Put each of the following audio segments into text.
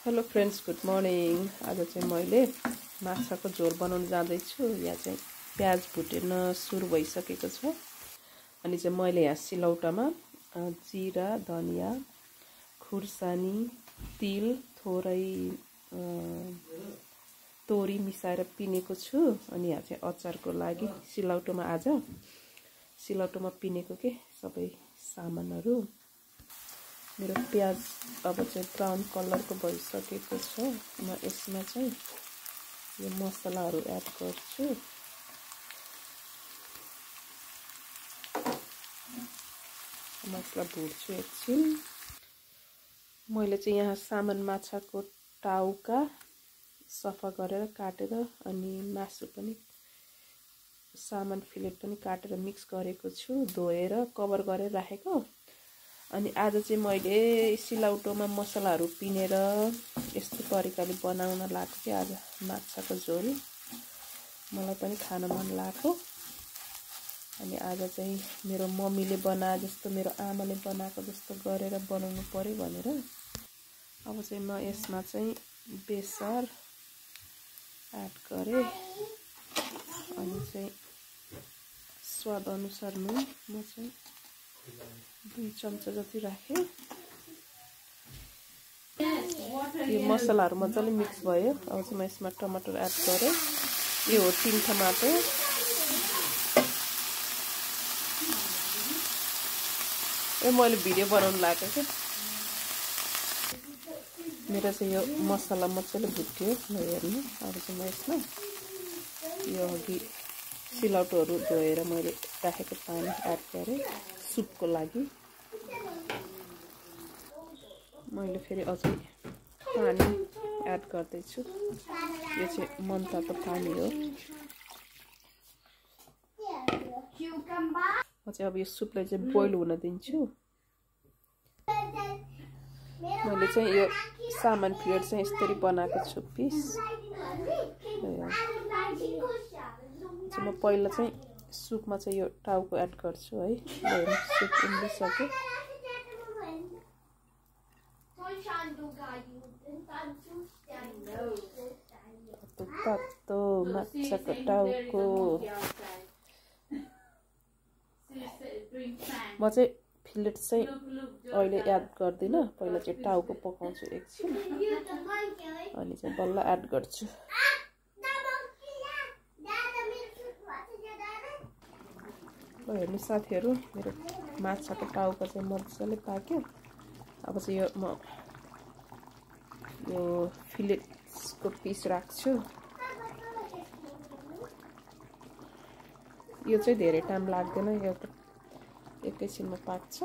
Hello friends, good morning. आज चाहिँ मैले माछाको झोल बनाउन जाँदैछु। यहाँ चाहिँ प्याज भुटेन सुरु भइसकेको छ। अनि चाहिँ मैले यहाँ सिलौटामा जिरा, धनिया, खुर्सानी, तिल, थोरै तोरी मिसाएर पिनेको छु। अनि यहाँ चाहिँ अचारको लागि सिलौटोमा पिनेको के सबै सामानहरू। मेरो प्याज अब चाहिँ ब्राउन कलरको भइसकेको छ। म यसमा चाहिँ यो मसलाहरू एड गर्छु। मसला भुट्छु एकछिन। मैले चाहिँ यहाँ सामन माछाको टाउका सफा गरेर काटेर अनि मासु पनि सामन फिलेट पनि काटेर मिक्स गरेको छु, धोएर कभर गरेर राखेको। अनि आज चाहिँ मैले सिलौटोमा मसलाहरू पिनेर यस्तो तरिकाले बनाउन लागेको कि आज माछाको झोल मलाई पनि खान मन लाग्यो। अनि आज चाहिँ मेरो मम्मीले बनाए जस्तो, मेरो आमाले बनाएको जस्तो गरेर बनाउनु पर्यो भनेर अब चाहिँ म यसमा चाहिँ बेसार एड गरेँ। अनि चाहिँ स्वाद अनुसार नुन म चाहिँ 2 चम्चा जति राखेँ। यो मसलाहरू मजाले मिक्स भयो। अब चाहिँ म यसमा टमाटर एड गरेँ। यो हो 3 टमाटर। यो मैले भिडियो बनाउनु लागेको थिएँ। मेरो चाहिँ यो मसला मजाले भुट्यो हेर्नु। अब चाहिँ म यसमा यो अघि सिलौटोहरू धोएर मैले राखेको पानी एड गरेँ सुपको लागि। मैले फेरि अझै पानी एड गर्दैछु। यो चाहिँ मनतातो पानी हो। म चाहिँ अब यो सुपलाई चाहिँ बोइल हुन दिन्छु। मैले चाहिँ यो सामान फिलेट चाहिँ यसरी बनाएको छु पिस। म पहिला चाहिँ सुपमा चाहिँ यो टाउको एड गर्छु है। सुप उम्लिसक्यो। तातो माछाको टाउको। म चाहिँ फिलेट चाहिँ अहिले एड गर्दिनँ। पहिला चाहिँ टाउको पकाउँछु एकछिन अनि चाहिँ बल्ल एड गर्छु। ल हेर्नु साथीहरू, मेरो माछाको टाउको चाहिँ मजाले पाक्यो। अब चाहिँ यो फिलेट्सको पिस राख्छु। यो चाहिँ धेरै टाइम लाग्दैन, यो त एकैछिनमा पाक्छ।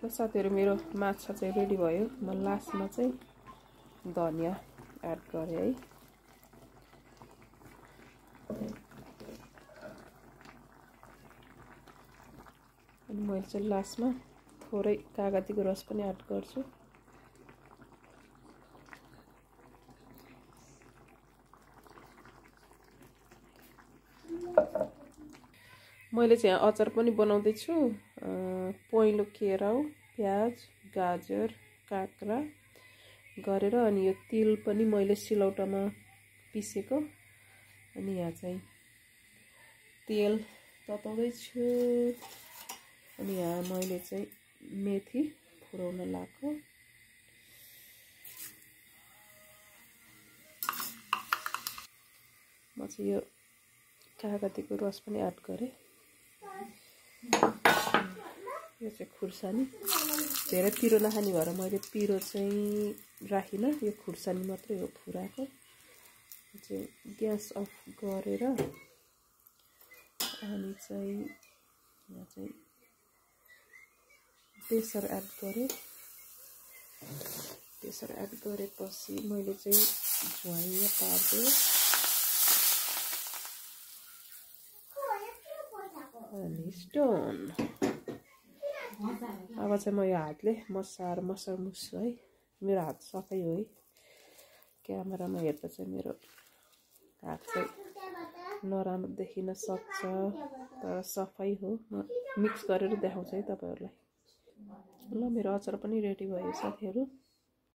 ल साथीहरू, मेरो माछा चाहिँ रेडी भयो। म लास्टमा चाहिँ धनिया एड गरेँ है। अनि मैले चाहिँ लास्टमा थोरै कागतीको रस पनि एड गर्छु। मैले चाहिँ यहाँ अचार पनि बनाउँदैछु। पहेँलो केराउ, प्याज, गाजर, काँक्रा गरेर अनि यो तिल पनि मैले सिलौटामा पिसेको। अनि यहाँ चाहिँ तेल तताउँदैछु। अनि यहाँ मैले चाहिँ मेथी फुराउन लाग्यो। म चाहिँ यो कागतीको रस पनि एड गरेँ। यो चाहिँ खुर्सानी। धेरै पिरो नखाने भएर मैले पिरो चाहिँ राखिनँ। यो खुर्सानी मात्रै हो फुराएको। चाहिँ ग्यास अफ गरेर अनि चाहिँ यहाँ चाहिँ बेसार एड गरेँ। बेसार एड गरेपछि मैले चाहिँ झ्वाइँ पार्दै अनि स्टोन। अब चाहिँ म यो हातले मसार्मुस्छु है। मेरो हात सफै हो है। क्यामेरामा हेर्दा चाहिँ मेरो हात चाहिँ नराम्रो देखिन सक्छ, तर सफै हो। म मिक्स गरेर देखाउँछु है तपाईहरुलाई। ल मेरो अचार पनि रेडी भयो साथीहरू।